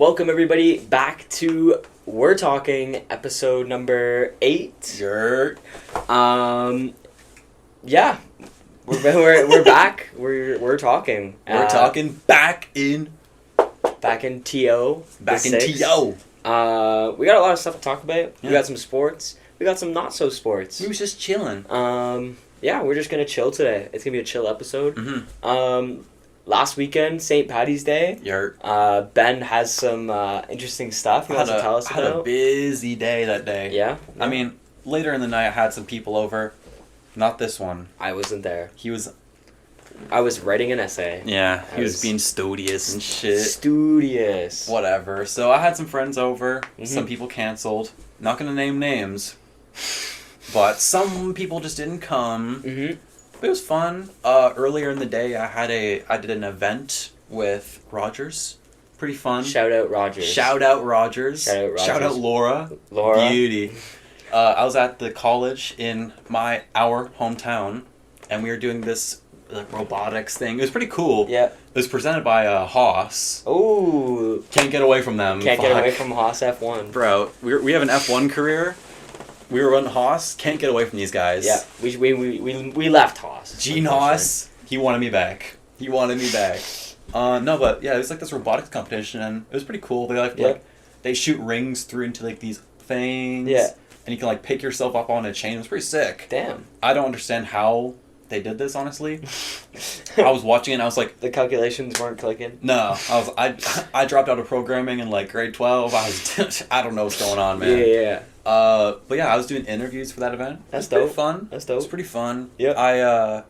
Welcome everybody back to We're Talking, episode number 8. Yeah, we're back. We're talking. We're talking back in TO. Back in TO. We got a lot of stuff to talk about. Yeah. We got some sports. We got some not so sports. We was just chilling. Yeah, we're just gonna chill today. It's gonna be a chill episode. Mm-hmm. Last weekend, St. Paddy's Day. Ben has some interesting stuff he wants to tell us about. I had a busy day that day. Yeah? I mean, later in the night I had some people over. Not this one. I wasn't there. I was writing an essay. Yeah, he was was being studious and shit. Studious. Whatever. So I had some friends over. Mm-hmm. Some people canceled. Not gonna name names. But some people just didn't come. Mm-hmm. But it was fun. Earlier in the day I did an event with Rogers. Pretty fun. Shout out Rogers. Shout out Rogers. Shout out Laura. Beauty. I was at the college in our hometown, and we were doing this robotics thing. It was pretty cool. Yeah. It was presented by Haas. Ooh. Can't get away from them. Can't get away from Haas F1. Bro, we have an F1 career. We were running Haas. Can't get away from these guys. Yeah. We left Haas. Gene Haas. He wanted me back. No, but yeah, it was like this robotics competition, and it was pretty cool. They they shoot rings through into like these things. Yeah. And you can like pick yourself up on a chain. It was pretty sick. Damn. I don't understand how they did this, honestly. I was watching it and I was like, the calculations weren't clicking. no. I dropped out of programming in like grade 12. I don't know what's going on, man. Yeah. But yeah, I was doing interviews for that event. That's It was dope. pretty fun. That's dope. It was pretty fun. Yeah.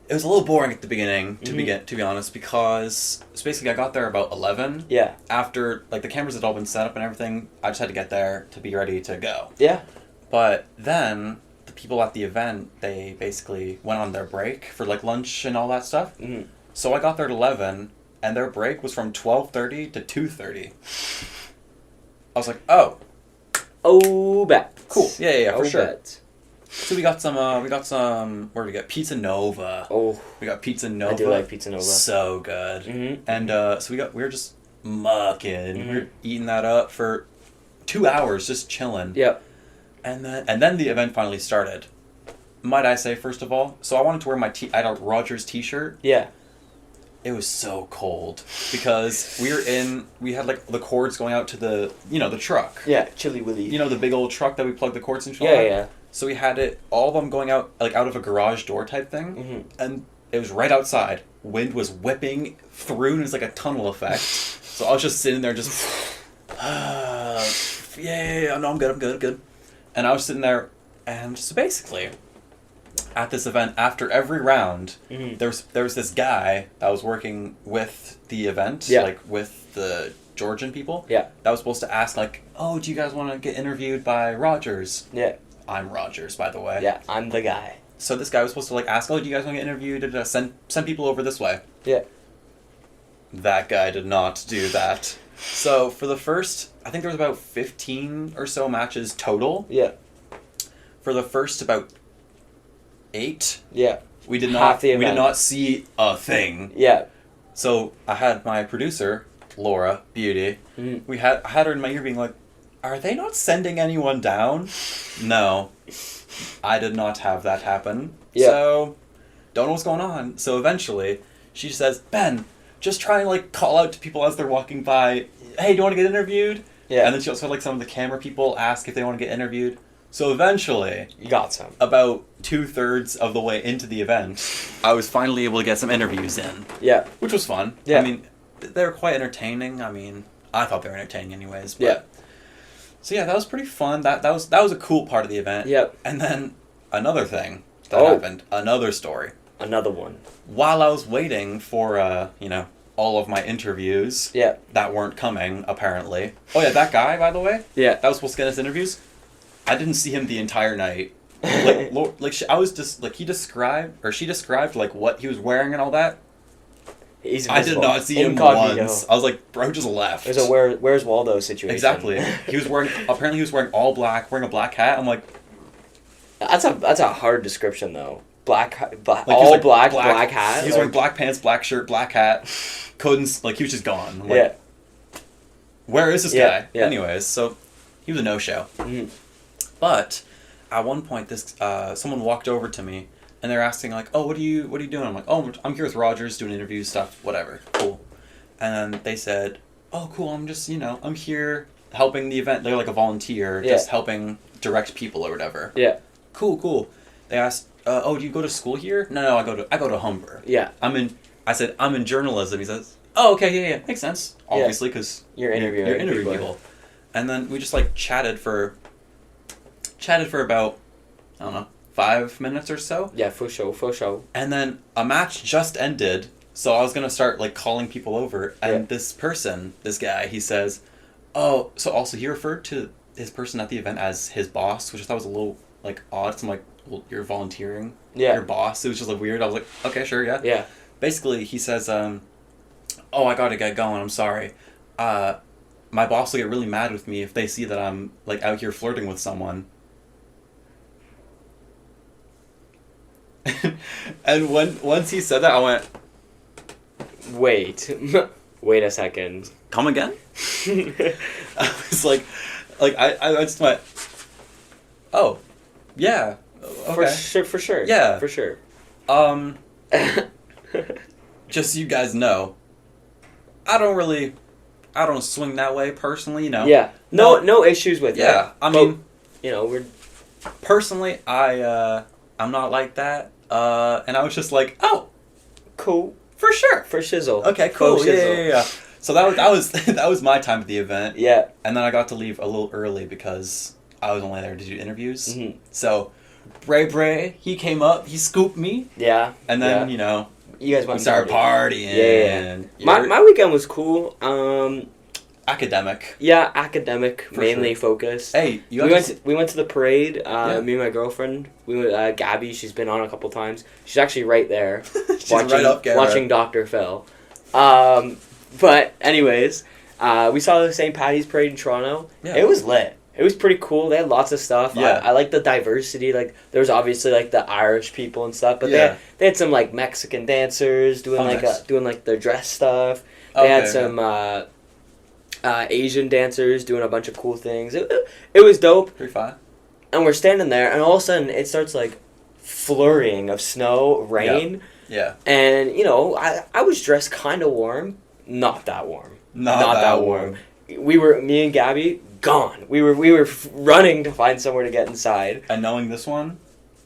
It was a little boring at the beginning, Mm-hmm. to be honest, because basically I got there about 11. Yeah. After like the cameras had all been set up and everything, I just had to get there to be ready to go. Yeah. But then the people at the event, they basically went on their break for like lunch and all that stuff. Mm-hmm. So I got there at 11, and their break was from 12:30 to 2:30. I was like, oh, bet. cool. Yeah, for sure. Bet. So we got some, where did we get? Pizza Nova. Oh. We got Pizza Nova. I do like Pizza Nova. So good. Mm-hmm. And so we were just mucking. Mm-hmm. We were eating that up for 2 hours, just chilling. Yep. And then the event finally started. Might I say, first of all, so I wanted to wear I had a Rogers t-shirt. Yeah. It was so cold because we had like the cords going out to the truck. Yeah. Chili Willy. You know, the big old truck that we plug the cords into? Yeah. So we had all of them going out, like out of a garage door type thing. Mm-hmm. And it was right outside. Wind was whipping through, and it was like a tunnel effect. So I was just sitting there just, yeah, no, I'm good. And I was sitting there, and so basically, at this event, after every round, Mm-hmm. there was this guy that was working with the event, like with the Georgian people, Yeah. that was supposed to ask, like, oh, do you guys want to get interviewed by Rogers? Yeah. I'm Rogers, by the way. Yeah. I'm the guy. So this guy was supposed to, like, ask, oh, do you guys want to get interviewed? Send people over this way. Yeah. That guy did not do that. So for the first, I think there was about 15 or so matches total. Yeah. For the first about 8, Yeah. we did Half the not event. see a thing. Yeah. So I had my producer, Laura Beauty. Mm-hmm. I had her in my ear being like, are they not sending anyone down? No. I did not have that happen. Yeah. So don't know what's going on. So eventually she says, Ben, just try and like call out to people as they're walking by, hey, do you want to get interviewed? Yeah. And then she also had like some of the camera people ask if they want to get interviewed. So eventually, You got some. about 2/3 of the way into the event, I was finally able to get some interviews in, Yeah. which was fun. Yeah. I mean, they were quite entertaining. I mean, I thought they were entertaining anyways. But, Yeah. So yeah, that was pretty fun. That was a cool part of the event. Yep. And then another thing that Oh. happened, another story. Another one. While I was waiting for all of my interviews Yeah. that weren't coming, apparently. Oh yeah, that guy, by the way, Yeah. that was supposed to get us interviews. I didn't see him the entire night. She described like what he was wearing and all that. He's I did invisible. not see him Incognito. once. I was like, bro, just left. There's a Where's Waldo situation. Exactly. Apparently he was wearing all black, wearing a black hat. I'm like, That's a hard description though. Black like, he all was like black hat. He was wearing black pants, black shirt, black hat. Couldn't, like, he was just gone. I'm like, Yeah. where is this guy? Yeah. Anyways, so he was a no-show. Mm-hmm. But at one point, this someone walked over to me, and they're asking, like, oh, what are you doing? I'm like, oh, I'm here with Rogers doing interviews, stuff, whatever. Cool. And they said, oh, cool, I'm just, I'm here helping the event. They're like a volunteer, just helping direct people or whatever. Yeah. Cool. They asked, oh, do you go to school here? No, I go to Humber. Yeah. I said, I'm in journalism. He says, oh, okay, yeah. Makes sense, obviously, because you're interviewing people. And then we just, chatted for about, I don't know, 5 minutes or so. Yeah, for sure. And then a match just ended, so I was going to start, calling people over. And this guy, he says, oh, so also he referred to his person at the event as his boss, which I thought was a little, odd. So I'm like, well, you're volunteering? Yeah. Your boss? It was just, weird. I was like, okay, sure, yeah. Yeah. Basically, he says, oh, I gotta get going, I'm sorry. My boss will get really mad with me if they see that I'm, out here flirting with someone. And once he said that, I went... Wait a second. Come again? I was I just went... Oh, yeah. Okay. For sure. Yeah. For sure. Just so you guys know, I don't swing that way personally, Yeah. No issues with that. Yeah. I mean, we're... Personally, I'm not like that. And I was just like, oh, cool. For sure. For shizzle. Okay, cool. Yeah. So that was my time at the event. Yeah. And then I got to leave a little early because I was only there to do interviews. Mm-hmm. So Bray, he came up, he scooped me. Yeah. And then, you guys went we started partying. Yeah. My weekend was cool. Academic. Yeah, academic, mainly focused. Hey, we went to the parade. Me and my girlfriend. We went. Gabby, she's been on a couple times. She's actually right there, she's right up camera. Watching Dr. Phil. But anyways, we saw the St. Paddy's Parade in Toronto. Yeah. It was lit. It was pretty cool. They had lots of stuff. Yeah. I like the diversity. There was obviously the Irish people and stuff, but they had some Mexican dancers doing their dress stuff. They had some Asian dancers doing a bunch of cool things. It was dope. Pretty fun. And we're standing there, and all of a sudden it starts flurrying of snow, rain. Yeah. And I was dressed kind of warm, not that warm. Not that warm. Me and Gabby, gone. We were running to find somewhere to get inside. And knowing this one,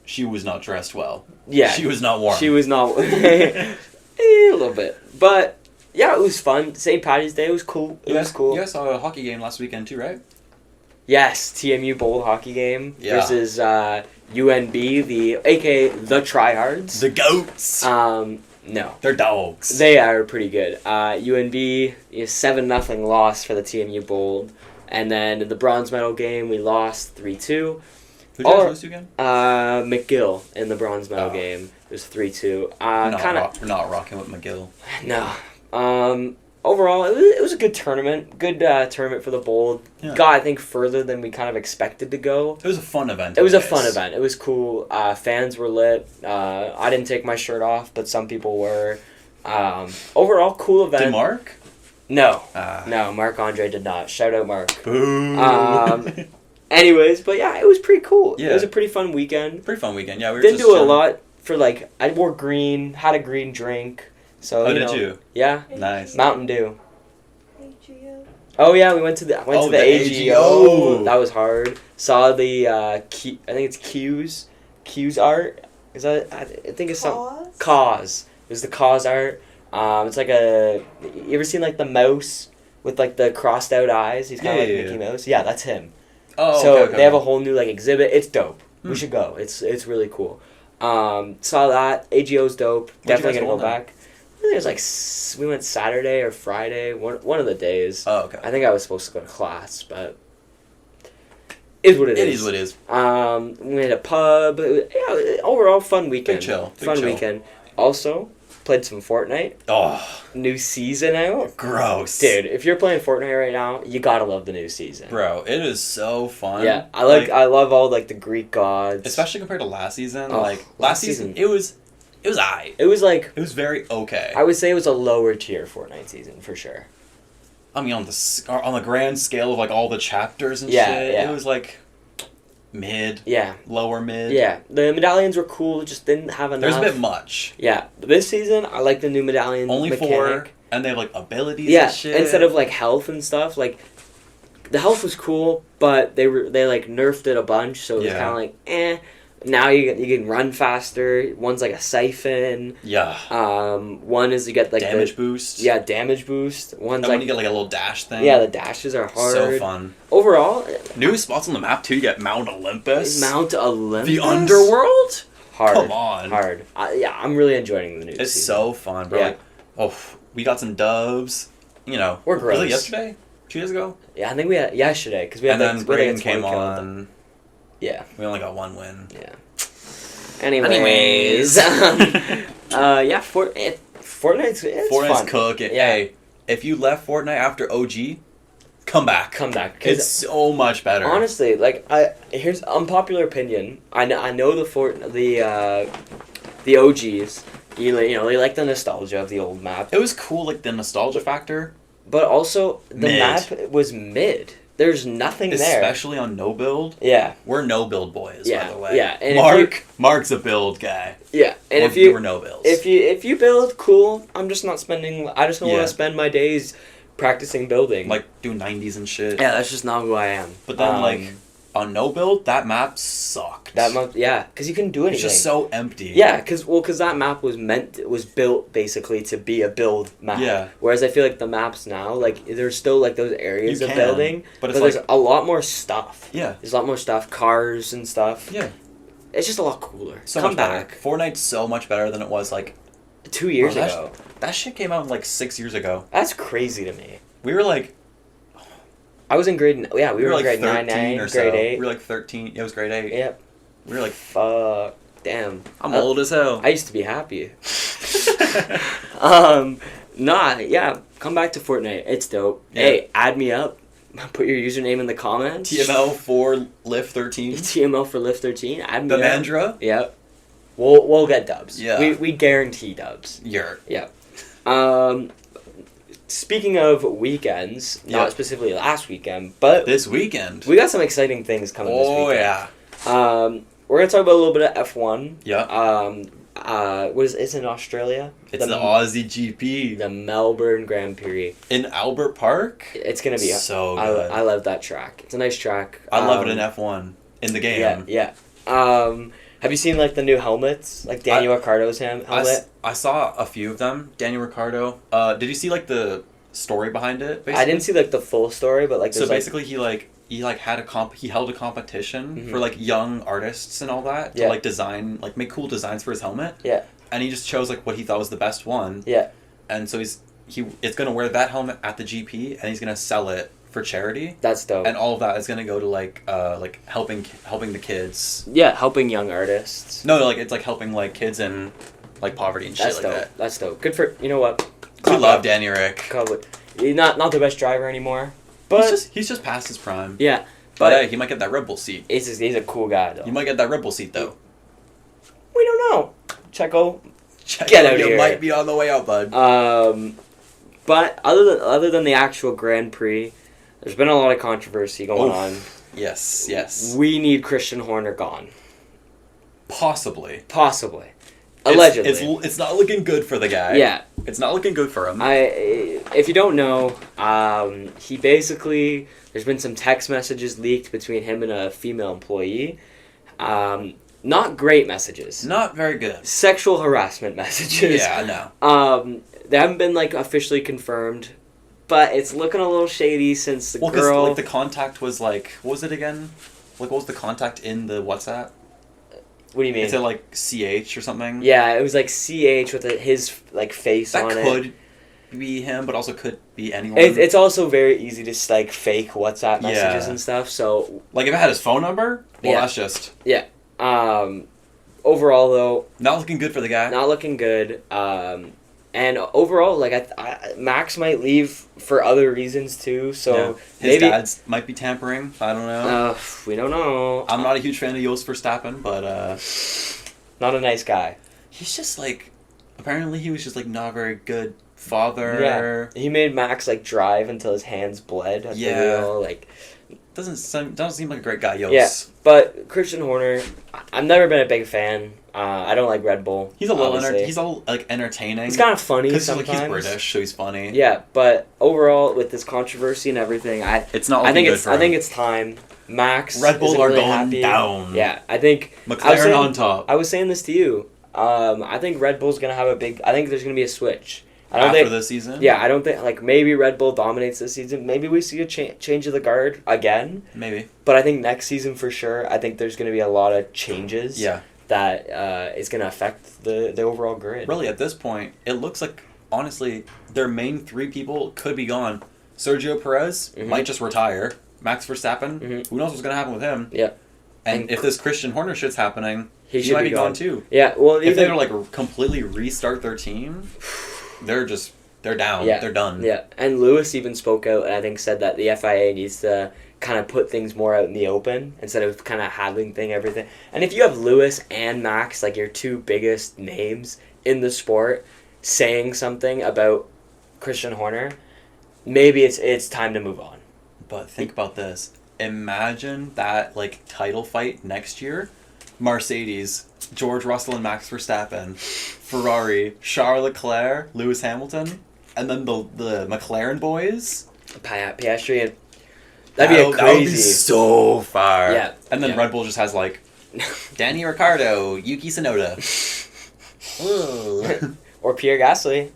she was not dressed well. Yeah. She was not warm. She was not. A little bit, but. Yeah, it was fun. St. Paddy's Day was cool. It was cool. You guys saw a hockey game last weekend too, right? Yes, TMU Bold hockey game versus UNB, aka the Tryhards. The Goats. No, they're dogs. They are pretty good. UNB 7-0 loss for the TMU Bold, and then in the bronze medal game we lost 3-2. Who did you guys lose to again? McGill in the bronze medal game. It was 3-2. We're not rocking with McGill. No. Overall, it was a good tournament. Good tournament for the Bold. Yeah. Got, I think, further than we kind of expected to go. It was a fun event. It was a fun event. It was cool. Fans were lit. I didn't take my shirt off, but some people were. Overall, cool event. Did Mark? No. No, Marc-Andre did not. Shout out Mark. Boo. Anyways, but yeah, it was pretty cool. Yeah. It was a pretty fun weekend. Yeah. We didn't do a lot for I wore green, had a green drink. So, did you? Yeah. Nice. Mountain Dew. AGO. Oh yeah, we went to the AGO. That was hard. Saw the I think it's Q's art. Is that I think it's some Cause. It was the Cause art. It's you ever seen the mouse with the crossed out eyes? He's kind of Mickey Mouse. Yeah, that's him. Oh. So okay. They have a whole new exhibit. It's dope. We should go. It's really cool. Saw that. AGO's dope. Definitely gonna go back. I think it was we went Saturday or Friday, one of the days. Oh, okay. I think I was supposed to go to class, but it is what it is. It is what it is. We had a pub. Overall fun weekend. Big chill. Fun weekend. Also, played some Fortnite. Oh. New season out. Gross. Dude, if you're playing Fortnite right now, you gotta love the new season. Bro, it is so fun. Yeah, I love all the Greek gods. Especially compared to last season. Oh, last season, it was aight. It was it was very okay. I would say it was a lower tier Fortnite season for sure. I mean, on the grand scale of like all the chapters and shit, it was like mid, lower mid. Yeah, the medallions were cool, just didn't have enough. There's a bit much. Yeah, this season I like the new medallion. Only mechanic. 4, and they have like abilities. And shit. Instead of like health and stuff, like the health was cool, but they like nerfed it a bunch, so it was kind of like Now you can run faster. One's like a siphon. Yeah. One is you get like damage boost. Yeah, damage boost. One's and when you get like a little dash thing. Yeah, the dashes are hard. So fun. Overall, new spots on the map too. You get Mount Olympus. Mount Olympus. The underworld. Hard. Come on. Hard. Yeah, I'm really enjoying the new. It's season. So fun, bro. Yeah. Like, we got some dubs. You know, we're gross. Was it yesterday? 2 days ago? Yeah, I think we had yesterday because we had. And then Braden came on. Yeah. We only got 1 win. Yeah. Anyways. Yeah, Fortnite's fun. cooking. Yeah. Hey, if you left Fortnite after OG, come back. Come back. It's so much better. Honestly, like here's unpopular opinion. I know the OGs. You know, they like the nostalgia of the old map. It was cool, like the nostalgia factor. But also the map was mid. There's nothing there. Especially on no build. Yeah. We're no build boys, by the way. Yeah. And Mark's a build guy. Yeah. And we're no builds. If you build, cool. I just don't want to spend my days practicing building. Like do 90s and shit. Yeah, that's just not who I am. But then on no build, that map sucked. Because you couldn't do anything. It's just so empty. Yeah, because that map was built basically to be a build map. Yeah. Whereas I feel like the maps now, like there's still like those areas of building, but there's a lot more stuff. Yeah. There's a lot more stuff, cars and stuff. Yeah. It's just a lot cooler. So come back. Fortnite's so much better than it was like 2 years ago. That shit came out like 6 years ago. That's crazy to me. We were like. I was in grade. Yeah, we were like grade 9, or grade 8. We were like 13. It was grade 8. Yep. We were like, fuck, damn. I'm old as hell. I used to be happy. Come back to Fortnite. It's dope. Yeah. Hey, add me up. Put your username in the comments. TML for Lift 13. TML for Lift 13. Add me up. Mandra. Yep. We'll get dubs. Yeah. We guarantee dubs. Yeah. Speaking of weekends, not specifically last weekend, but this weekend, we got some exciting things coming this weekend. Oh, yeah. We're going to talk about a little bit of F1. Yeah. It's in Australia? It's the Aussie GP. The Melbourne Grand Prix. In Albert Park? It's going to be so good. I love that track. It's a nice track. I love it in F1. In the game. Yeah. Have you seen like the new helmets? Like Daniel Ricciardo's helmet? I saw a few of them. Daniel Ricciardo. Did you see like the story behind it? Basically? I didn't see like the full story, but like so basically he held a competition for like young artists and all that to like design make cool designs for his helmet. Yeah. And he just chose like what he thought was the best one. Yeah. And so it's gonna wear that helmet at the GP and he's gonna sell it for charity. That's dope. And all of that is gonna go to like helping the kids. Yeah, helping young artists. No, like it's like helping like kids in like poverty and shit like that. That's dope. Good for what? We love Danny Rick. He's not the best driver anymore, but he's just past his prime. Yeah, but hey, he might get that Red Bull seat. He's a cool guy though. You might get that Red Bull seat though. We don't know. Checo, get out of here. You might be on the way out, bud. But other than the actual Grand Prix, there's been a lot of controversy going on. Yes. We need Christian Horner gone. Possibly. Allegedly. It's not looking good for the guy. Yeah. It's not looking good for him. If you don't know, he basically, there's been some text messages leaked between him and a female employee. Not great messages. Not very good. Sexual harassment messages. Yeah, I know. They haven't been like officially confirmed, but it's looking a little shady since the girl. Well, like the contact was like, what was it again? Like, what was the contact in the WhatsApp? What do you mean? Is it like CH or something? Yeah, it was like CH with his like face on it. That could be him, but also could be anyone. It's also very easy to like fake WhatsApp messages and stuff. So like if it had his phone number, that's just overall though, not looking good for the guy. Not looking good. And overall, like Max might leave for other reasons too. So his dads might be tampering. I don't know. We don't know. I'm not a huge fan of Jos Verstappen, but not a nice guy. He's just like, apparently he was just like not very good father. Yeah, he made Max like drive until his hands bled at the wheel. Like, doesn't seem like a great guy, Yost. Yeah, but Christian Horner, I've never been a big fan. I don't like Red Bull. He's a little like entertaining. He's kind of funny sometimes. He's British, so he's funny. Yeah, but overall with this controversy and everything, it's not. I think it's time. Max, Red Bull are really going happy. down. Yeah, I think McLaren on top. I was saying this to you. I think Red Bull's gonna have a big. I think there's gonna be a switch. After this season? Yeah, I don't think, like, maybe Red Bull dominates this season. Maybe we see a change of the guard again. Maybe. But I think next season for sure, I think there's going to be a lot of changes. Yeah. That is going to affect the overall grid. Really, at this point, it looks like, honestly, their main three people could be gone. Sergio Perez might just retire. Max Verstappen, who knows what's going to happen with him? Yeah. And if this Christian Horner shit's happening, he might be gone too. Yeah, well, if they were like completely restart their team, they're down. Yeah. They're done. Yeah, and Lewis even spoke out and I think said that the FIA needs to kind of put things more out in the open instead of kind of having everything. And if you have Lewis and Max, like your two biggest names in the sport, saying something about Christian Horner, maybe it's time to move on. But think about this. Imagine that like title fight next year. Mercedes, George Russell and Max Verstappen, Ferrari, Charles Leclerc, Lewis Hamilton, and then the McLaren boys. Piastri and that'd be crazy. That would be so far. Yeah. And then Red Bull just has like Danny Ricciardo, Yuki Tsunoda. Or Pierre Gasly.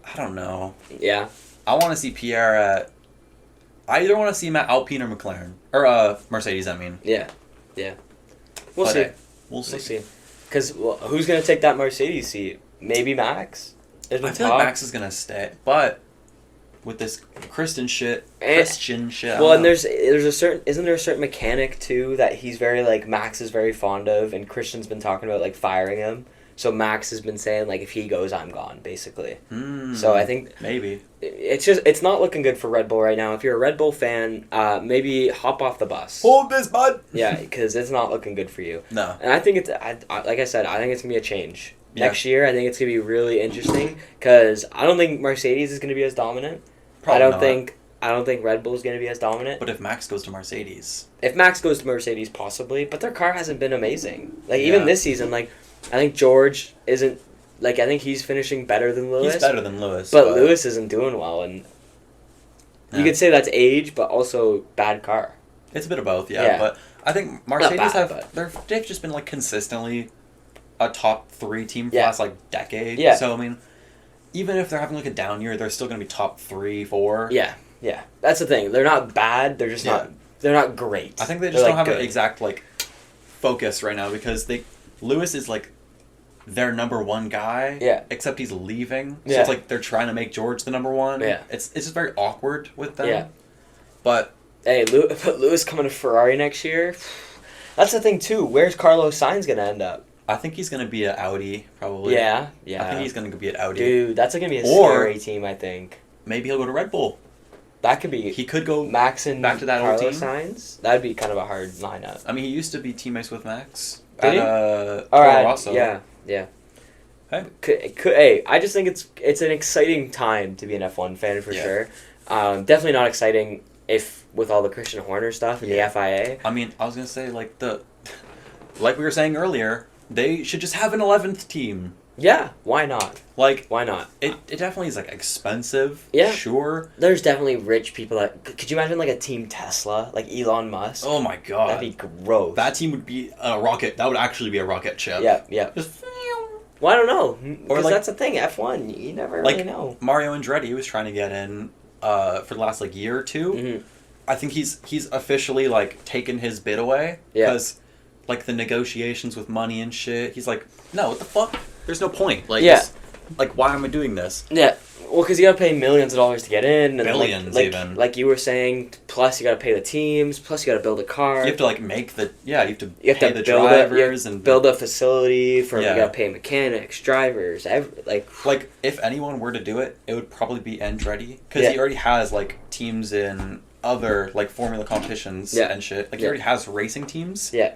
I don't know. Yeah. I want to see Pierre at... I either want to see him at Alpine or McLaren. Or Mercedes, I mean. Yeah. Yeah. We'll see. We'll see. Because who's going to take that Mercedes seat? Maybe Max? I feel like Max is going to stay. But with this Christian shit... Well, and there's a certain... Isn't there a certain mechanic, too, that he's very, like, Max is very fond of, and Christian's been talking about, like, firing him? So Max has been saying, like, if he goes, I'm gone, basically. So I think... Maybe. It's not looking good for Red Bull right now. If you're a Red Bull fan, maybe hop off the bus. Hold this, bud! Yeah, because it's not looking good for you. No. And I think like I said, I think it's going to be a change. Yeah. Next year, I think it's going to be really interesting, because I don't think Mercedes is going to be as dominant. Probably I don't think Red Bull is going to be as dominant. But if Max goes to Mercedes... If Max goes to Mercedes, possibly. But their car hasn't been amazing. Like, even this season, like... I think George isn't... Like, I think he's finishing better than Lewis. He's better than Lewis. But Lewis isn't doing well, and... You could say that's age, but also bad car. It's a bit of both, yeah. But I think Mercedes they've just been, like, consistently a top 3 team for the last, like, decade. Yeah. So, I mean, even if they're having, like, a down year, they're still going to be top 3, 4. Yeah, yeah. That's the thing. They're not bad, they're just not... They're not great. I think they just don't have an exact, like, focus right now, because Lewis is, like, their number 1 guy. Yeah. Except he's leaving. So it's like they're trying to make George the number 1. Yeah. It's just very awkward with them. Yeah. But... Hey, Lewis coming to Ferrari next year? That's the thing, too. Where's Carlos Sainz going to end up? I think he's going to be at Audi, probably. Yeah. I think he's going to be at Audi. Dude, that's going to be a scary team, I think. Maybe he'll go to Red Bull. That could be... He could go Max and back to that Carlos old team. Sainz? That'd be kind of a hard lineup. I mean, he used to be teammates with Max. Did he? Toro Rosso. Yeah. Hey, I just think it's an exciting time to be an F1 fan for sure. Definitely not exciting if with all the Christian Horner stuff and the FIA. I mean, I was gonna say like we were saying earlier, they should just have an 11th team. Yeah, why not? Like, why not? It definitely is like expensive. Yeah, sure. There's definitely rich people that could you imagine like a team Tesla, like Elon Musk? Oh my god, that'd be gross. That team would be a rocket. That would actually be a rocket ship. Yeah. Just. Well, I don't know. Because like, that's the thing, F1, you never really know. Mario Andretti was trying to get in for the last like year or two. Mm-hmm. I think he's officially like taken his bid away because like the negotiations with money and shit. He's like, no, what the fuck? There's no point. Like, like why am I doing this? Yeah. Well, because you got to pay millions of dollars to get in. And billions, even. Like you were saying, plus you got to pay the teams, plus you got to build a car. You have to, like, make the... Yeah, you have to pay the drivers and... build a facility for... You got to pay mechanics, drivers, Like, if anyone were to do it, it would probably be Andretti. Because he already has, like, teams in other, like, formula competitions and shit. Like, he already has racing teams. Yeah.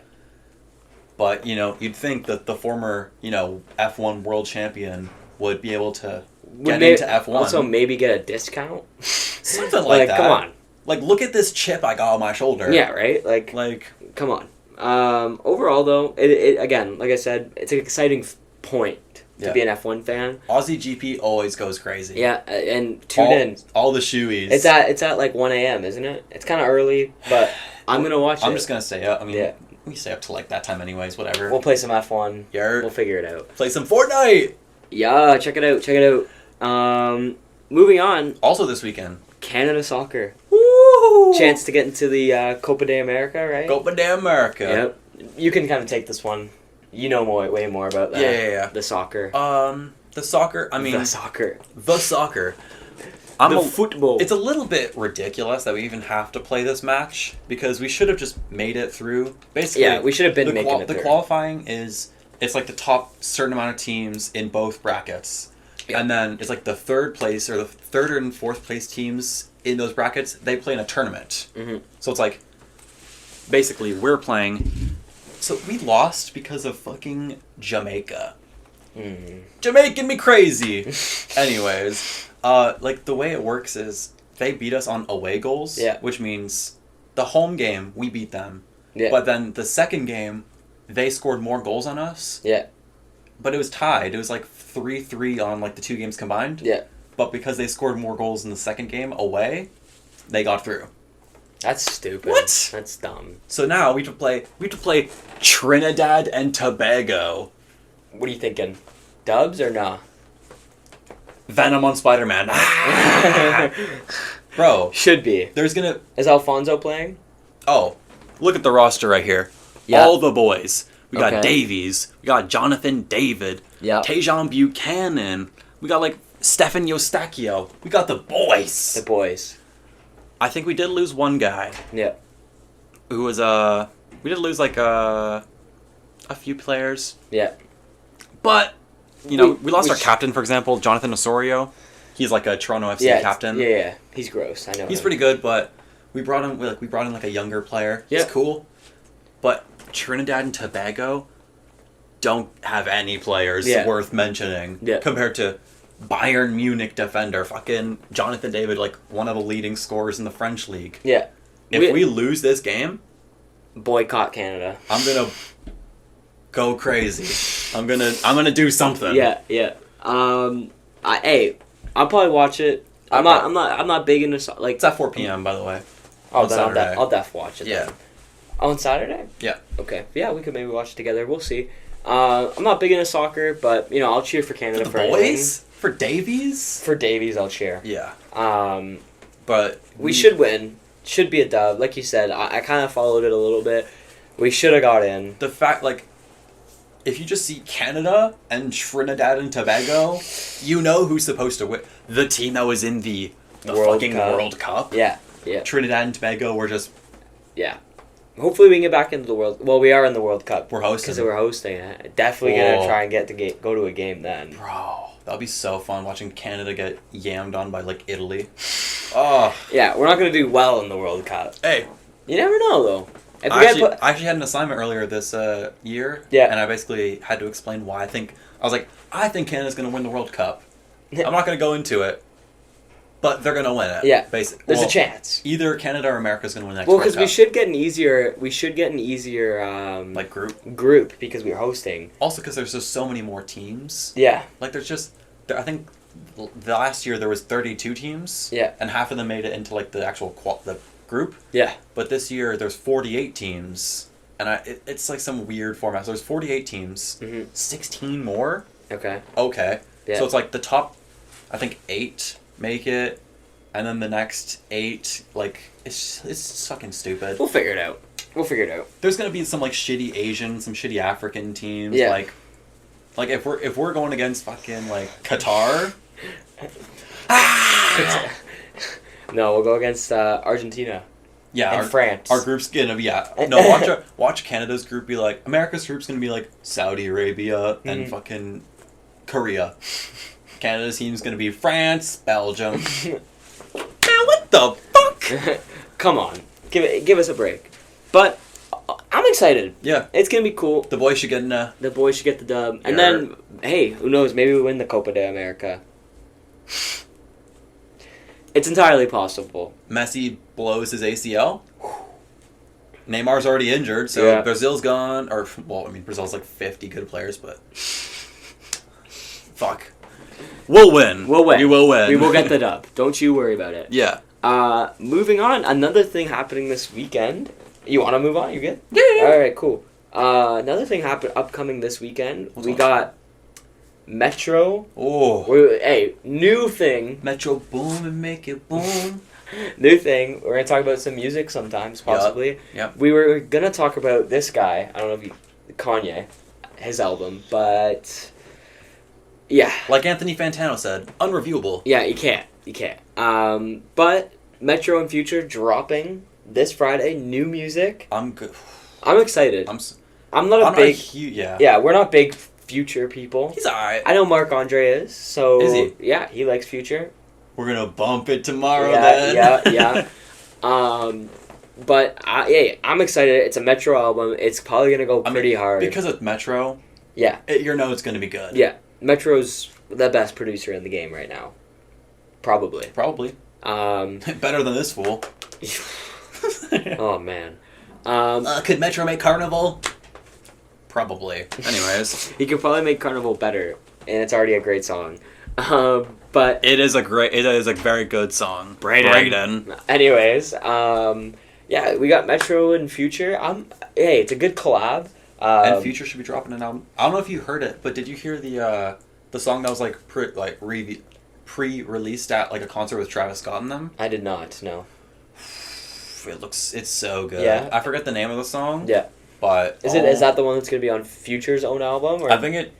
But, you know, you'd think that the former, you know, F1 world champion would be able to get into F1. Also, maybe get a discount. Something like that. Come on. Like, look at this chip I got on my shoulder. Yeah, right? Like come on. Overall, though, it again, like I said, it's an exciting point to be an F1 fan. Aussie GP always goes crazy. Yeah, and tune in. All the shoeies. It's at like 1 a.m., isn't it? It's kind of early, but I'm going to watch it. I'm just going to stay up. I mean, we stay up to like that time anyways, whatever. We'll play some F1. Yeah. We'll figure it out. Play some Fortnite! Yeah, check it out. Moving on. Also this weekend. Canada Soccer. Woo! Chance to get into the Copa de America, right? Copa de America. Yep. You can kind of take this one. You know way more about that. Yeah. The soccer. The soccer. I mean, the soccer. The soccer. Football. It's a little bit ridiculous that we even have to play this match because we should have just made it through. Basically, yeah, we should have been making it through. The qualifying it's like the top certain amount of teams in both brackets, and then it's like the third place or the third and fourth place teams in those brackets. They play in a tournament. Mm-hmm. So it's like basically we're playing. So we lost because of fucking Jamaica. Mm-hmm. Jamaican me crazy. Anyways, like the way it works is they beat us on away goals. Yeah. Which means the home game we beat them. Yeah. But then the second game, they scored more goals on us. Yeah. But it was tied. It was like 3-3 on like the two games combined. Yeah. But because they scored more goals in the second game away, they got through. That's stupid. What? That's dumb. So now we have to play Trinidad and Tobago. What are you thinking? Dubs or nah? Venom on Spider-Man. Bro. Should be. Is Alfonso playing? Oh, look at the roster right here. Yep. All the boys. We got Davies. We got Jonathan David. Yep. Tejan Buchanan. We got like Stefan Eustachio. We got the boys. The boys. I think we did lose one guy. Yeah. Who was we did lose like a few players. Yeah. But we lost our captain, for example, Jonathan Osorio. He's like a Toronto FC captain. Yeah. He's gross. I know. He's pretty good, but we brought in like a younger player. Yeah. He's cool. But Trinidad and Tobago don't have any players worth mentioning compared to Bayern Munich defender, fucking Jonathan David, like one of the leading scorers in the French league. Yeah. If we lose this game, boycott Canada. I'm gonna go crazy. I'm gonna do something. Yeah. I'll probably watch it. I'm not big into like. It's at 4 p.m. by the way. Oh, then I'll def watch it. Yeah. Then. On Saturday? Yeah. Okay. Yeah, we could maybe watch it together. We'll see. I'm not big into soccer, but I'll cheer for Canada for boys. For Davies? For Davies, I'll cheer. Yeah. But we should win. Should be a dub. Like you said, I kind of followed it a little bit. We should have got in. The fact, like, if you just see Canada and Trinidad and Tobago, you know who's supposed to win. The team that was in the World Cup. Yeah. Trinidad and Tobago were just... Yeah. Hopefully we can get back into the World... Well, we are in the World Cup. We're hosting. Because we're hosting it. Definitely going to try and go to a game then. Bro, that'll be so fun watching Canada get yammed on by, like, Italy. Oh. Yeah, we're not going to do well in the World Cup. Hey. You never know, though. I actually had an assignment earlier this year. Yeah. And I basically had to explain why I think Canada's going to win the World Cup. I'm not going to go into it. But they're gonna win it. Yeah, basically. There's a chance. Either Canada or America's gonna win the next World Cup. Well, because we should get an easier like group because we're hosting. Also, because there's just so many more teams. Yeah. Like I think the last year there was 32 teams. Yeah. And half of them made it into like the actual the group. Yeah. But this year there's 48 teams, and it's like some weird format. So there's 48 teams. Mm-hmm. 16 more. Okay. Yeah. So it's like the top, I think 8. Make it, and then the next 8, like, it's fucking stupid. We'll figure it out. There's gonna be some, like, shitty Asian, some shitty African teams, like if we're going against fucking, like, Qatar. No, we'll go against Argentina. Yeah, and France. Our group's gonna be No, watch Canada's group be like America's group's gonna be like Saudi Arabia and fucking Korea. Canada's team's gonna be France, Belgium. Man, what the fuck? Come on, give us a break. But I'm excited. Yeah, it's gonna be cool. The boys should get the dub, and then hey, who knows? Maybe we win the Copa de America. It's entirely possible. Messi blows his ACL. Neymar's already injured, so Brazil's gone. Or, well, I mean, Brazil's like 50 good players, but... Fuck. We'll win. We'll win. We will win. We will get the dub. Don't you worry about it. Yeah. Moving on, another thing happening this weekend. You want to move on? You good? Yeah. All right, cool. Another thing upcoming this weekend. We got Metro. Oh. Hey, new thing. Metro boom and make it boom. New thing. We're going to talk about some music sometimes, possibly. Yep. We were going to talk about this guy. I don't know if Kanye, his album, but... Yeah. Like Anthony Fantano said, unreviewable. Yeah, you can't. But Metro and Future dropping this Friday, new music. I'm good. I'm excited. I'm not a big... Yeah, we're not big Future people. He's alright. I know Marc-Andre is, so... Is he? Yeah, he likes Future. We're gonna bump it tomorrow then. Yeah. But I'm excited. It's a Metro album. It's probably gonna go pretty hard. Because it's Metro, you know it's gonna be good. Yeah. Metro's the best producer in the game right now. Probably. Better than this fool. Oh, man. Could Metro make Carnival? Probably. Anyways. He could probably make Carnival better, and it's already a great song. But... It is a very good song. Brayden. Anyways, yeah, we got Metro and Future. Hey, it's a good collab. And Future should be dropping an album. I don't know if you heard it, but did you hear the song that was like pre-released at like a concert with Travis Scott in them? I did not. No. It's so good. Yeah. I forget the name of the song. Yeah. But is that the one that's gonna be on Future's own album? Or? I think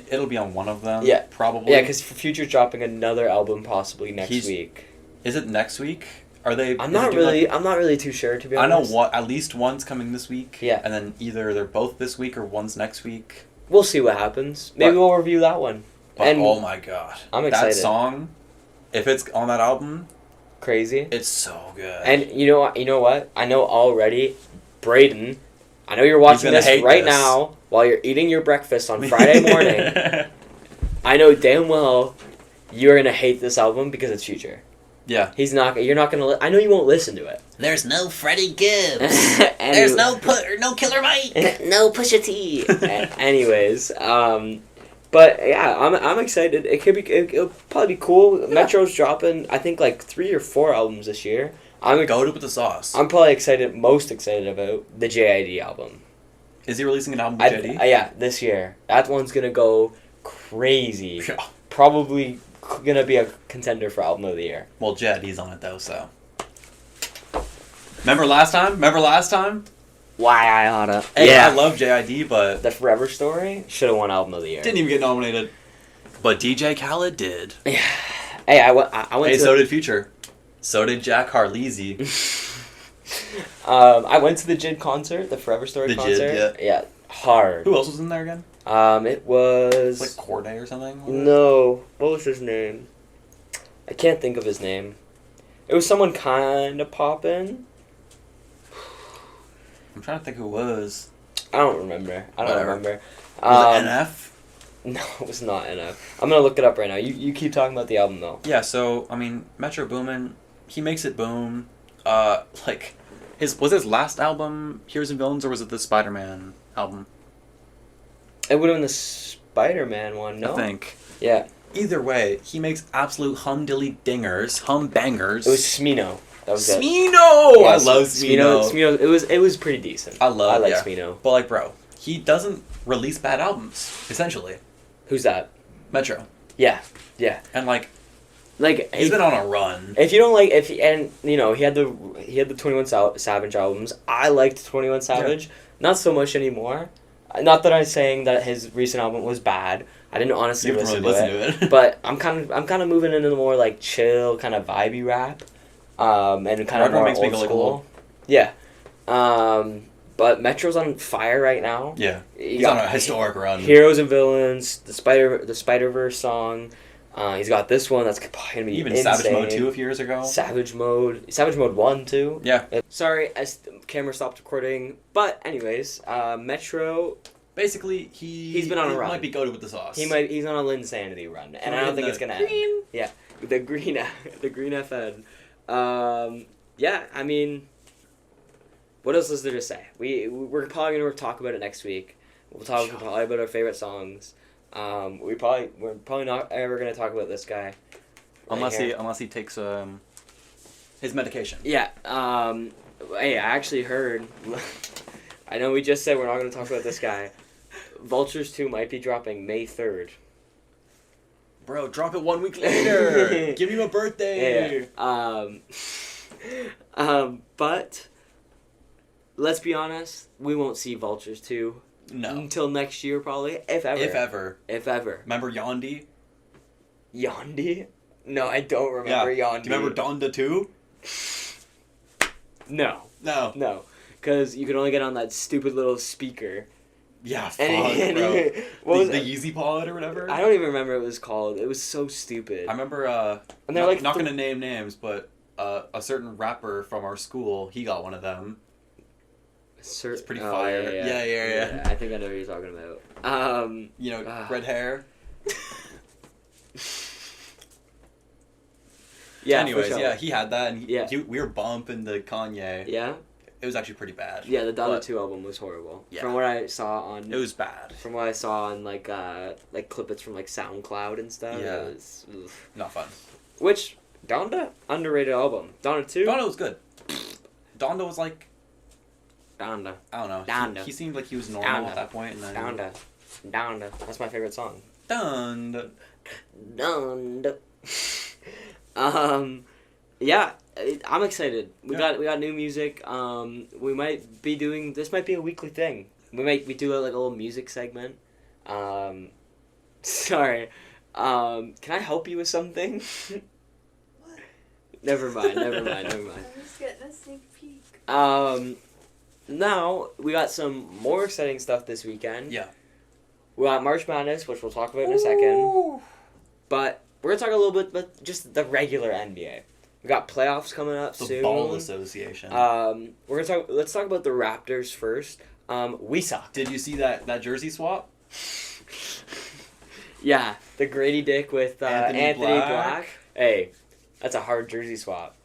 it'll be on one of them. Yeah. Probably. Yeah, because Future's dropping another album possibly next week. Is it next week? Are they? I'm not really too sure, to be honest. I know at least one's coming this week. Yeah. And then either they're both this week or one's next week. We'll see what happens. Maybe we'll review that one. But oh my god. I'm excited. That song, if it's on that album, crazy. It's so good. And you know what? I know already, Brayden, I know you're watching this right now while you're eating your breakfast on Friday morning. I know damn well you're going to hate this album because it's Future. Yeah. You're not going to, I know you won't listen to it. There's no Freddie Gibbs. There's no Killer Mike. No Pusha T. Anyways, but yeah, I'm excited. It'll probably be cool. Yeah. Metro's dropping, I think, like 3 or 4 albums this year. Goated with the sauce. I'm probably most excited about the JID album. Is he releasing an album with JID? Yeah, this year. That one's gonna go crazy. Yeah. Probably gonna be a contender for album of the year. Well, JID's on it though, so. Remember last time? Why I oughta. Hey, yeah. I love JID, but... The Forever Story should have won album of the year. Didn't even get nominated. But DJ Khaled did. Yeah. Hey, I went Hey, so did Future. So did Jack Harlezy. I went to the JID concert, the Forever Story concert. JID, yeah. Hard. Who else was in there again? It was... Like Corday or something? No. What was his name? I can't think of his name. It was someone kind of poppin'. I'm trying to think who it was. I don't remember. Was it NF? No, it was not NF. I'm going to look it up right now. You keep talking about the album, though. Yeah, so, I mean, Metro Boomin, he makes it boom. Was his last album Heroes and Villains, or was it the Spider-Man album? It would have been the Spider-Man one, no? I think. Yeah. Either way, he makes absolute hum-dilly dingers, hum-bangers. It was Smino. That was Smino! I love Smino. Smino, it was pretty decent. I like Smino. But, like, bro, he doesn't release bad albums, essentially. Who's that? Metro. Yeah. And, he's been on a run. If you don't he had the 21 Savage albums. I liked 21 Savage. Yeah. Not so much anymore. Not that I'm saying that his recent album was bad. I didn't honestly listen to it. But I'm kind of moving into the more like chill, kind of vibey rap. And kind of more old school. Yeah. But Metro's on fire right now. Yeah. He's on a historic run. Heroes and Villains, the Spider-Verse song. He's got this one that's going to be even insane. Savage Mode 2 a few years ago. Savage Mode 1 too. Yeah. Sorry, as the camera stopped recording. But anyways, Metro Basically, he's been on a run. Might be goated with the sauce. He's on a Linsanity run, and I don't think it's gonna end. Yeah, the green FN. Yeah, I mean, what else is there to say? We're probably gonna talk about it next week. We'll talk probably about our favorite songs. We're probably not ever gonna talk about this guy, unless he takes his medication. Yeah. Hey, I actually heard. I know we just said we're not gonna talk about this guy. Vultures 2 might be dropping May 3rd. Bro, drop it 1 week later. Give me a birthday. Yeah. But let's be honest, we won't see Vultures 2 until next year probably, if ever. If ever. Remember Yandhi? Yandhi? No, I don't remember Yandhi. Do you remember Donda 2? No. Because you could only get on that stupid little speaker. Yeah, bro. What was the Yeezy Pod or whatever? I don't even remember what it was called. It was so stupid. I remember, and they're not going to name names, but a certain rapper from our school, he got one of them. It's pretty fire. Yeah. I think I know what you're talking about. Red hair. Yeah. Anyways, sure. he had that, and we were bumping the Kanye. Yeah. It was actually pretty bad. Yeah, the Donda 2 album was horrible. Yeah. From what I saw on... It was bad. From what I saw on, like clippets from, SoundCloud and stuff. Yeah. It was... Not fun. Which, Donda? Underrated album. Donda 2? Donda was good. Donda was like... Donda. I don't know. Donda. He seemed like he was normal at that point. And then... Donda. That's my favorite song. Donda. Yeah, I'm excited. We got new music. We might be doing this. Might be a weekly thing. We do a little music segment. Sorry. Can I help you with something? What? Never mind. I'm just getting a sneak peek. Now we got some more exciting stuff this weekend. Yeah. We got March Madness, which we'll talk about in a second. But we're gonna talk a little bit about just the regular NBA. We got playoffs coming up soon. The Ball Association. Let's talk about the Raptors first. We suck. Did you see that jersey swap? Yeah, the Grady Dick with Anthony Black. Hey, that's a hard jersey swap.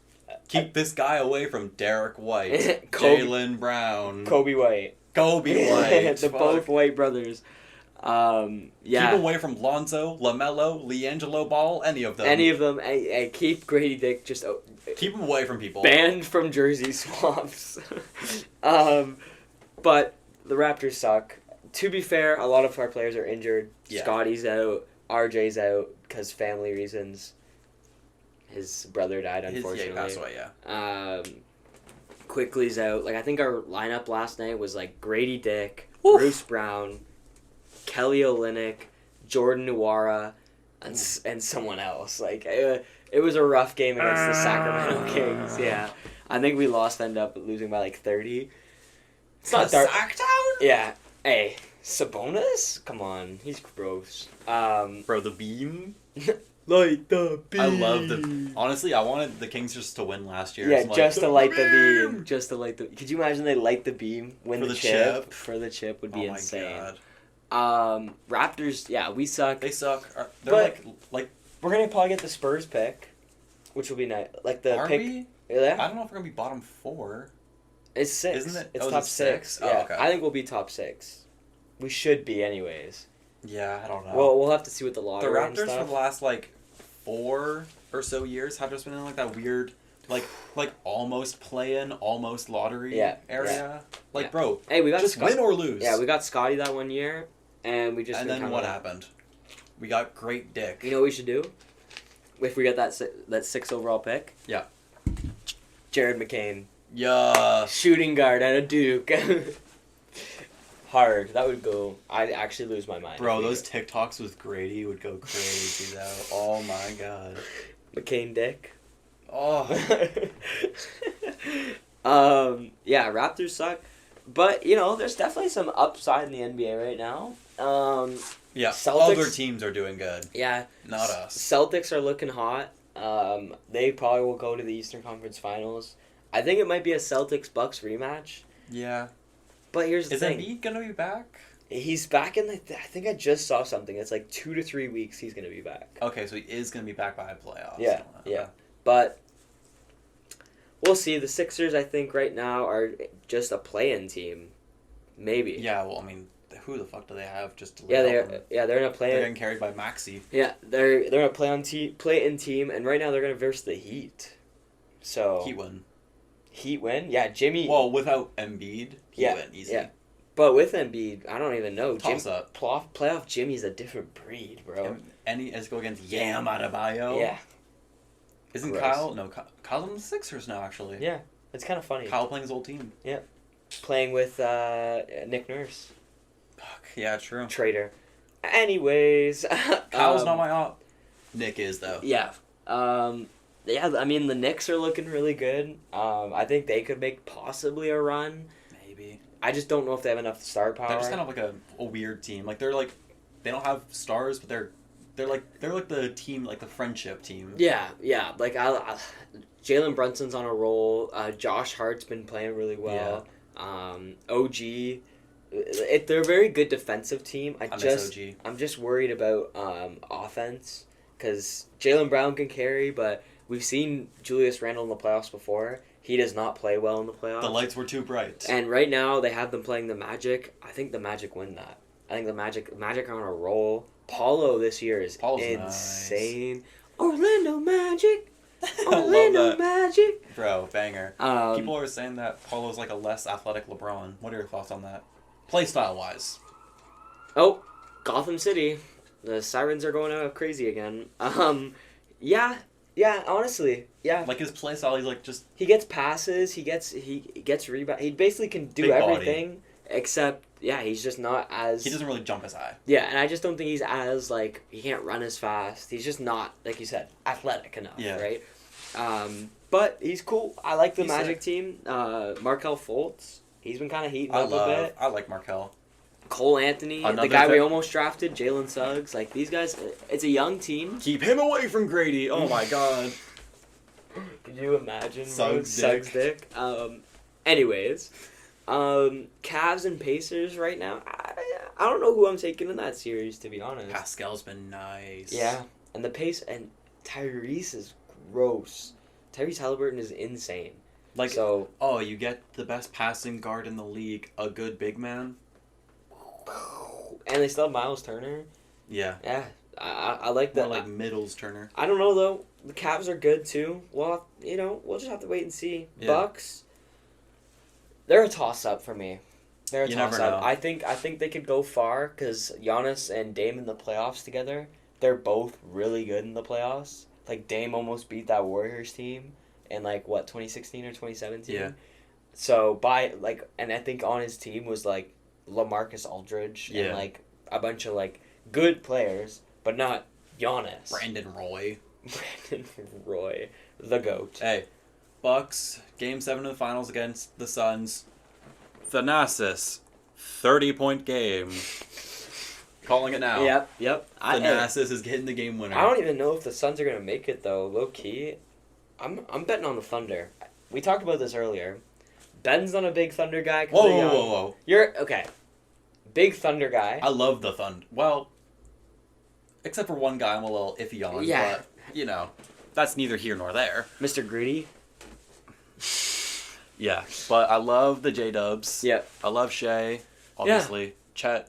Keep this guy away from Derek White, Jaylen Brown, Kobe White. The both White brothers. Yeah. Keep him away from Lonzo, LaMelo, LiAngelo Ball, any of them. Hey, keep Grady Dick just... keep him away from people. Banned from jersey swaps. But the Raptors suck. To be fair, a lot of our players are injured. Yeah. Scotty's out. RJ's out because family reasons. His brother died, unfortunately. He passed away, yeah. Quickly's out. I think our lineup last night was, Grady Dick, Oof. Bruce Brown, Kelly Olynyk, Jordan Nwora, and someone else. It was a rough game against the Sacramento Kings. Yeah, I think we ended up losing by 30. It's not dark. Sacktown? Yeah. Hey, Sabonis? Come on, he's gross. Bro, the beam. Light the beam. Honestly, I wanted the Kings just to win last year. Yeah, just to light the beam. Just to light the. Could you imagine they light the beam, win the chip? For the chip would be insane. Oh my god. Raptors, yeah, we suck. They suck. They're like we're gonna probably get the Spurs pick, which will be nice. Are pick. We? Yeah. I don't know if we're gonna be bottom 4. It's 6. Isn't it? It's top 6. Yeah. Oh, okay. I think we'll be top 6. We should be, anyways. Yeah, I don't know. Well, we'll have to see what the lottery. The Raptors for the last 4 or so years have just been in that weird, almost play-in, almost lottery area. Bro, hey, we got just win or lose. Yeah, we got Scotty that one year, and we just. And then what happened? We got great dick. You know what we should do? If we get that 6th overall pick. Yeah. Jared McCain. Yeah. Shooting guard at a Duke. Hard. That would go... I'd actually lose my mind. Bro, those TikToks with Grady would go crazy, though. Oh, my God. McCain Dick. Oh. Yeah, Raptors suck. But, there's definitely some upside in the NBA right now. Yeah, Celtics, other teams are doing good. Yeah. Not us. Celtics are looking hot. They probably will go to the Eastern Conference Finals. I think it might be a Celtics-Bucks rematch. Yeah. But here's the thing. Is Embiid going to be back? He's back in, I think I just saw something. It's like 2 to 3 weeks he's going to be back. Okay, so he is going to be back by playoffs. Yeah, okay. yeah. But we'll see. The Sixers, I think, right now are just a play-in team. Maybe. Yeah, well, I mean, who the fuck do they have just to they're in a play-in. They're getting carried by Maxey. Yeah, they're in a play-in team, and right now they're going to verse the Heat. So Heat win? Yeah, Jimmy... Well, without Embiid, Heat win easy. Yeah. But with Embiid, I don't even know. Toss up. Playoff Jimmy's a different breed, bro. And let's go against Yam Adebayo. Yeah. Isn't gross. Kyle? No, Kyle's on the Sixers now, actually. Yeah, it's kind of funny. Kyle playing his old team. Yeah. Playing with Nick Nurse. Fuck, yeah, true. Traitor. Anyways. Kyle's not my op. Nick is, though. Yeah. Yeah, I mean, the Knicks are looking really good. I think they could make possibly a run. Maybe. I just don't know if they have enough star power. They're just kind of like a weird team. Like, they're like, they don't have stars, but they're like the team, like the friendship team. Yeah. Like, Jalen Brunson's on a roll. Josh Hart's been playing really well. Yeah. OG. They're a very good defensive team. I'm just worried about offense because Jaylen Brown can carry, but we've seen Julius Randle in the playoffs before. He does not play well in the playoffs. The lights were too bright. And right now they have them playing the Magic. I think the Magic win that. I think the Magic are on a roll. Paulo this year is insane. Nice. Orlando Magic. Orlando Magic. Bro, banger. People are saying that Paulo's like a less athletic LeBron. What are your thoughts on that? Play style wise. Oh, Gotham City. The sirens are going crazy again. Yeah, honestly, yeah. Like his play style, he's like just... He gets passes, he gets rebound. He basically can do everything, except, yeah, he's just not as... He doesn't really jump as high. Yeah, and I just don't think he's as, like, he can't run as fast. He's just not, like you said, athletic enough, right? But he's cool. I like the Magic team. Markelle Fultz, he's been kind of heating up a bit. I like Markelle. Cole Anthony, the guy we almost drafted, Jalen Suggs. Like, these guys, it's a young team. Keep him away from Grady. Oh, my God. Could you imagine? Suggs dick. Anyways, Cavs and Pacers right now, I don't know who I'm taking in that series, to be honest. Pascal's been nice. Yeah, and Tyrese is gross. Tyrese Halliburton is insane. Like, you get the best passing guard in the league, a good big man. And they still have Miles Turner. Yeah. Yeah. I like that. More like Middles Turner. I don't know, though. The Cavs are good, too. Well, we'll just have to wait and see. Yeah. Bucks, they're a toss-up for me. They're a toss-up. I think they could go far because Giannis and Dame in the playoffs together, they're both really good in the playoffs. Like, Dame almost beat that Warriors team in, 2016 or 2017? Yeah. So, and I think on his team was, LaMarcus Aldridge and a bunch of good players, but not Giannis. Brandon Roy, the GOAT. Hey, Bucks, Game 7 of the Finals against the Suns. Thanasis, 30-point game. Calling it now. Yep. Thanasis is getting the game winner. I don't even know if the Suns are gonna make it though. Low key, I'm betting on the Thunder. We talked about this earlier. Ben's not a big Thunder guy. Whoa. You're, okay. Big Thunder guy. I love the Thunder. Well, except for one guy I'm a little iffy on. Yeah. But, that's neither here nor there. Mr. Greedy? Yeah. But I love the J-Dubs. Yep. I love Shea, obviously. Yeah. Chet.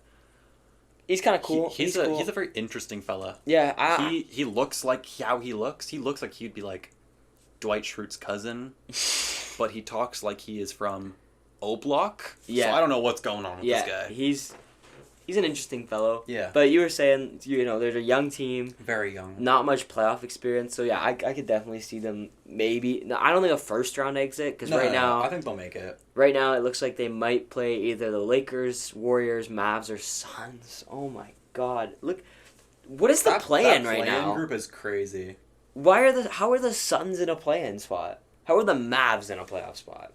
He's kind of cool. He's a very interesting fella. Yeah. He looks like how he looks. He looks like he'd be like Dwight Schrute's cousin. But he talks like he is from O-Block. Yeah. So I don't know what's going on with this guy. He's an interesting fellow. Yeah. But you were saying, there's a young team. Very young. Not much playoff experience. So, yeah, I could definitely see them maybe. No, I don't think a first-round exit because right now. I think they'll make it. Right now, it looks like they might play either the Lakers, Warriors, Mavs, or Suns. Oh, my God. Look. What is the play-in right now? That group is crazy. How are the Suns in a play-in spot? How are the Mavs in a playoff spot?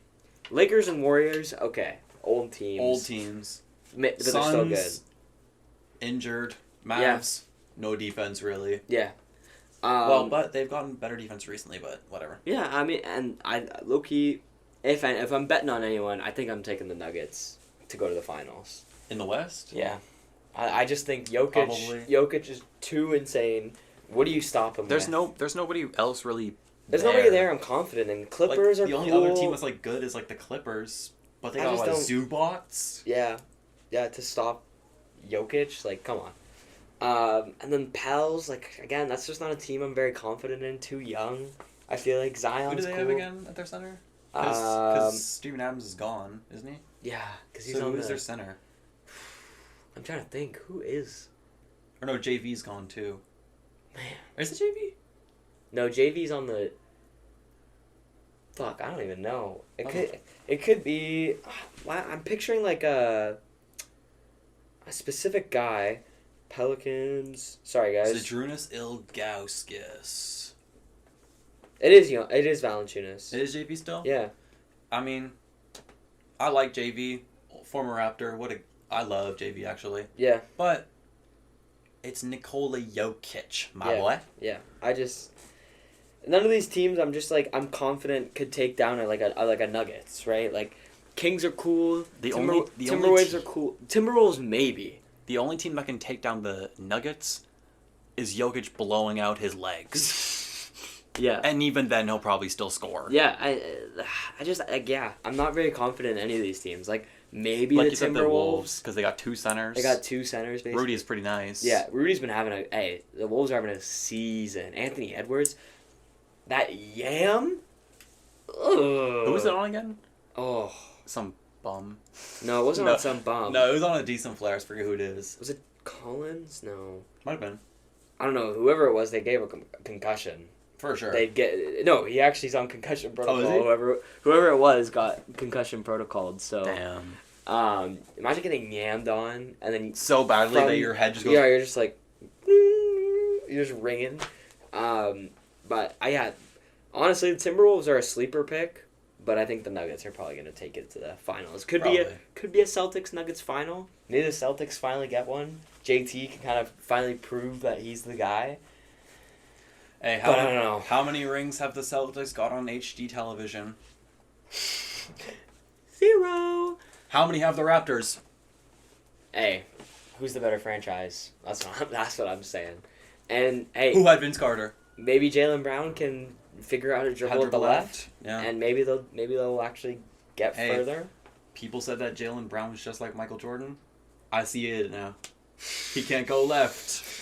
Lakers and Warriors, okay. Old teams. But Suns, they're still good. Injured. Mavs, no defense, really. Yeah. But they've gotten better defense recently, but whatever. Yeah, I mean, and low-key, if I'm betting on anyone, I think I'm taking the Nuggets to go to the finals. In the West? Yeah. I just think Jokic is too insane. What do you stop him There's with? There's nobody else really There's nobody there I'm confident in. Clippers are the only cool. other team that's like good is like the Clippers, but they got a lot of Zubats. Yeah. Yeah, to stop Jokic, like, come on. And then Pels, like, again, that's just not a team I'm very confident in. Too young. I feel like Zion's Who do they cool. have again at their center? Because Steven Adams is gone, isn't he? Yeah, because he's who's their center? I'm trying to think. Who is? Or no, JV's gone too. Man. Is it JV? No, JV's on the... Fuck, I don't even know. It could be... I'm picturing like a specific guy. Pelicans... Sorry, guys. Zydrunas Ilgauskas. It is Valanciunas. It is JV still? Yeah. I mean, I like JV. Former Raptor. I love JV, actually. Yeah. But it's Nikola Jokic, my boy. Yeah. None of these teams I'm confident could take down like a Nuggets, right? Like, Kings are cool. Timberwolves are cool. Timberwolves maybe. The only team that can take down the Nuggets is Jokic blowing out his legs. Yeah. And even then, he'll probably still score. Yeah, I'm not very confident in any of these teams. Like, maybe the Timberwolves. Because they got two centers. Basically. Rudy is pretty nice. Yeah, Rudy's been having the Wolves are having a season. Anthony Edwards. That Yam? Ugh. Who was it on again? Oh. Some bum. No, it wasn't on some bum. No, it was on a decent flare. I forget who it is. Was it Collins? No. Might have been. I don't know. Whoever it was, they gave a concussion. For sure. He actually's on concussion protocol. Oh, is he? Whoever it was got concussion protocoled. So damn. Imagine getting yammed on and then so badly that your head just goes. Yeah, you're just like you're just ringing. But honestly, the Timberwolves are a sleeper pick, but I think the Nuggets are probably going to take it to the finals. Could be a Celtics Nuggets final. Maybe the Celtics finally get one. JT can kind of finally prove that he's the guy. Hey, I don't know. How many rings have the Celtics got on HD television? 0. How many have the Raptors? Hey, who's the better franchise? That's what I'm saying. And hey, who had Vince Carter? Maybe Jaylen Brown can figure out a dribble at the left. Yeah. And maybe they'll actually get further. People said that Jaylen Brown was just like Michael Jordan. I see it now. He can't go left.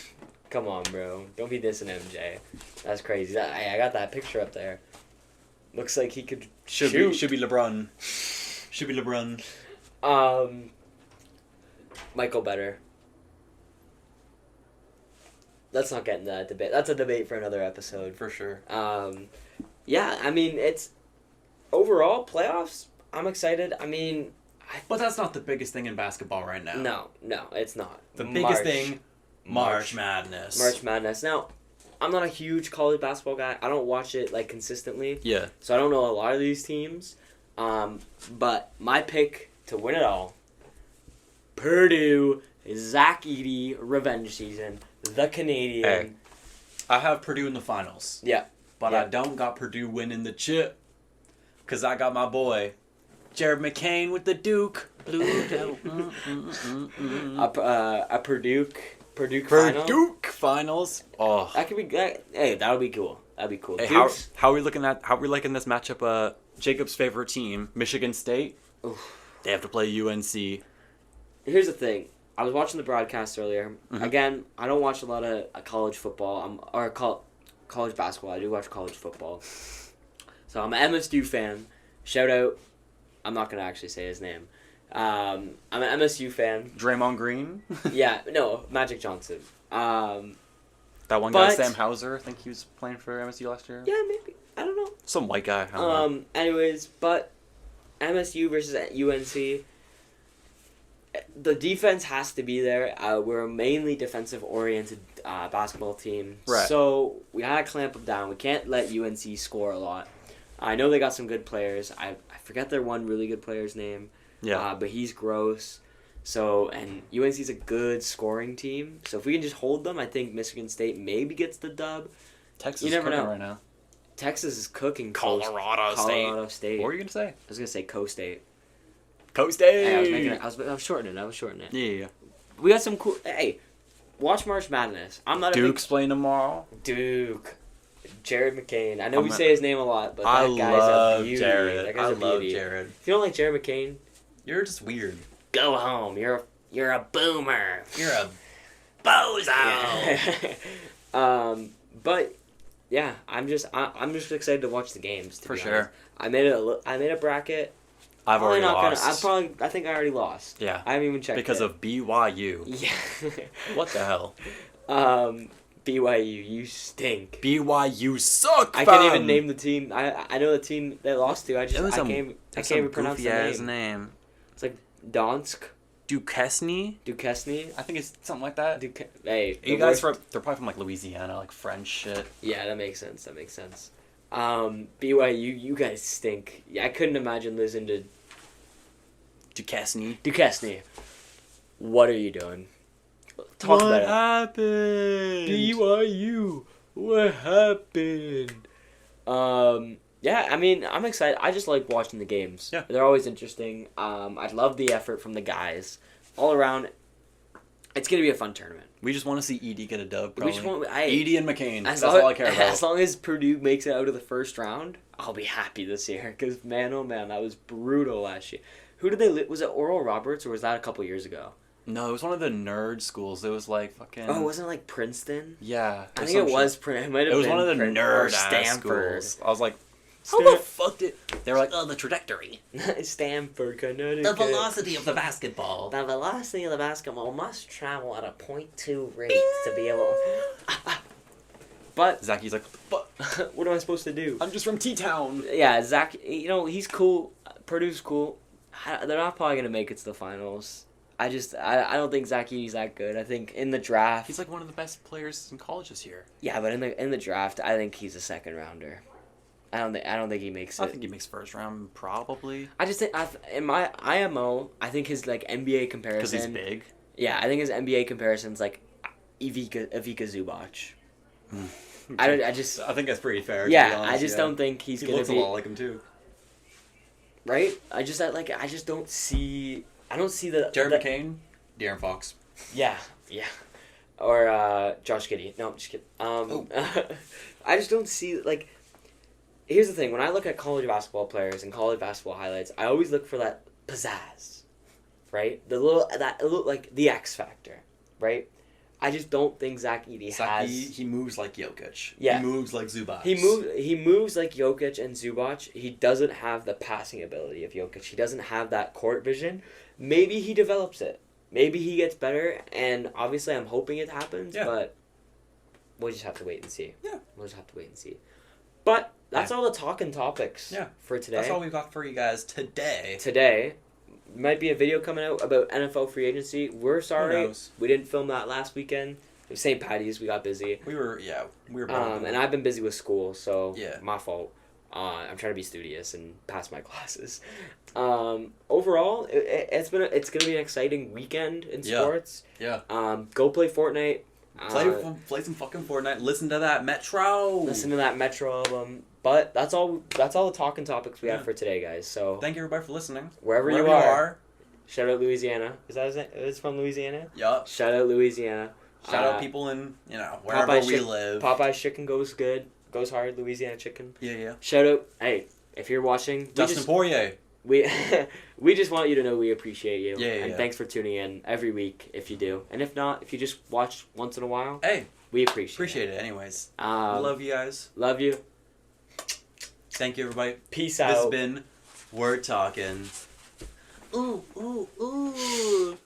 Come on, bro. Don't be dissing MJ. That's crazy. I got that picture up there. Looks like he could shoot. Should be LeBron. Should be LeBron. Michael better. Let's not get into that debate. That's a debate for another episode. For sure. Yeah, I mean, it's... Overall, playoffs, I'm excited. I mean... But that's not the biggest thing in basketball right now. No, it's not. The biggest thing... March Madness. March Madness. Now, I'm not a huge college basketball guy. I don't watch it, like, consistently. Yeah. So I don't know a lot of these teams. But my pick to win it all, Purdue, Zach Edey, revenge season, the Canadian. Hey, I have Purdue in the finals. Yeah. But I don't got Purdue winning the chip. Because I got my boy, Jared McCain with the Duke. Blue Devil. A Purdue finals. Oh, that could be. Hey, that would be cool. That'd be cool. Hey, how are we looking at? How are we liking this matchup? Jacob's favorite team, Michigan State. Oof. They have to play UNC. Here's the thing. I was watching the broadcast earlier. Mm-hmm. Again, I don't watch a lot of college football. College basketball. I do watch college football. So I'm an MSU fan. Shout out. I'm not gonna actually say his name. I'm an MSU fan. Draymond Green? Yeah, no, Magic Johnson. That one guy, Sam Hauser, I think he was playing for MSU last year. Yeah, maybe. I don't know. Some white guy. I don't know. Anyways, but MSU versus UNC. The defense has to be there. We're a mainly defensive-oriented basketball team. Right. So we gotta clamp them down. We can't let UNC score a lot. I know they got some good players. I forget their one really good player's name. Yeah. But he's gross. So, and UNC's a good scoring team. So if we can just hold them, I think Michigan State maybe gets the dub. Texas is cooking right now. Texas is cooking. Colorado State. State. What were you going to say? I was going to say Co-State. Coasting. Hey, I was shortening it. Yeah. We got some cool. Hey, watch March Madness. I'm not Duke's playing tomorrow. Duke. Jared McCain. I know we say his name a lot, but that guy's a beauty. Jared. That guy's a beauty. Jared. If you don't like Jared McCain, you're just weird. Go home. You're a boomer. You're a bozo. Yeah. But yeah, I'm just excited to watch the games. For sure. I made a bracket. I've already lost. I think I already lost. Yeah. I haven't even checked because of BYU. Yeah. What the hell? BYU, you stink. BYU suck. I can't even name the team. I know the team they lost to. I can't even pronounce the name. It's like Donsk. Duquesne. I think it's something like that. Hey, you guys they're probably from like Louisiana, like French shit. Yeah, that makes sense. BYU, you guys stink. Yeah, I couldn't imagine losing to Duquesne. What are you doing? Talk about it. What happened? BYU. What happened? Yeah, I mean, I'm excited. I just like watching the games. Yeah. They're always interesting. I love the effort from the guys. All around, it's going to be a fun tournament. We just want to see Edie get a dub, probably. Edie and McCain. That's all I care about. As long as Purdue makes it out of the first round, I'll be happy this year. Because, man, oh, man, that was brutal last year. Who did they... Was it Oral Roberts, or was that a couple years ago? No, it was one of the nerd schools. It was like fucking... Oh, wasn't it like Princeton? Yeah. I think it was Princeton. It was one of the nerd-ass schools. I was like... How the fuck did... They were like, the trajectory. Stanford, Connecticut. The velocity of the basketball. The velocity of the basketball must travel at a 0.2 rate to be able... But... Zachy's like, what the fuck? What am I supposed to do? I'm just from T-Town. Yeah, Zach, he's cool. Purdue's cool. They're not probably going to make it to the finals. I don't think Zach Edey's that good. I think in the draft... He's like one of the best players in college this year. Yeah, but in the draft, I think he's a second rounder. I don't think he makes it. I think he makes first round, probably. I just think, in my IMO, I think his, like, NBA comparison... Because he's big? Yeah, I think his NBA comparison's, like, Ivica Zubac. I think that's pretty fair. Yeah, to be honest, I just don't think he's going to be... He looks a lot like him, too. Right? I just don't see... I don't see the... Jared McCain? De'Aaron Fox. Yeah. Or Josh Giddey. No, I'm just kidding. I just don't see, like... Here's the thing. When I look at college basketball players and college basketball highlights, I always look for that pizzazz, right? Like the X factor, right? I just don't think Zach Edey has... He moves like Jokic. Yeah. He moves like Zubac. He moves like Jokic and Zubac. He doesn't have the passing ability of Jokic. He doesn't have that court vision. Maybe he develops it. Maybe he gets better, and obviously I'm hoping it happens, but we'll just have to wait and see. Yeah. We'll just have to wait and see. But that's all the talking topics for today. That's all we've got for you guys today. Today might be a video coming out about NFL free agency. We're sorry we didn't film that last weekend. It was St. Patty's. We got busy. We were and I've been busy with school, so my fault. I'm trying to be studious and pass my classes. Overall, it's gonna be an exciting weekend in sports. Yeah. Go play Fortnite. Play some fucking Fortnite. Listen to that Metro album. But that's all the talking topics we have for today, guys. So thank you everybody for listening. Wherever you are. Shout out Louisiana. Is that his name? Is it from Louisiana? Yup. Shout out Louisiana. Shout out people in wherever we live. Popeye's chicken goes good. Goes hard. Louisiana chicken. Yeah. Shout out. Hey, if you're watching, Dustin Poirier. We just want you to know we appreciate you. And thanks for tuning in every week if you do. And if not, if you just watch once in a while, hey, we appreciate it. Anyways, love you guys. Love you. Thank you, everybody. Peace out. This has been We're Talking. Ooh.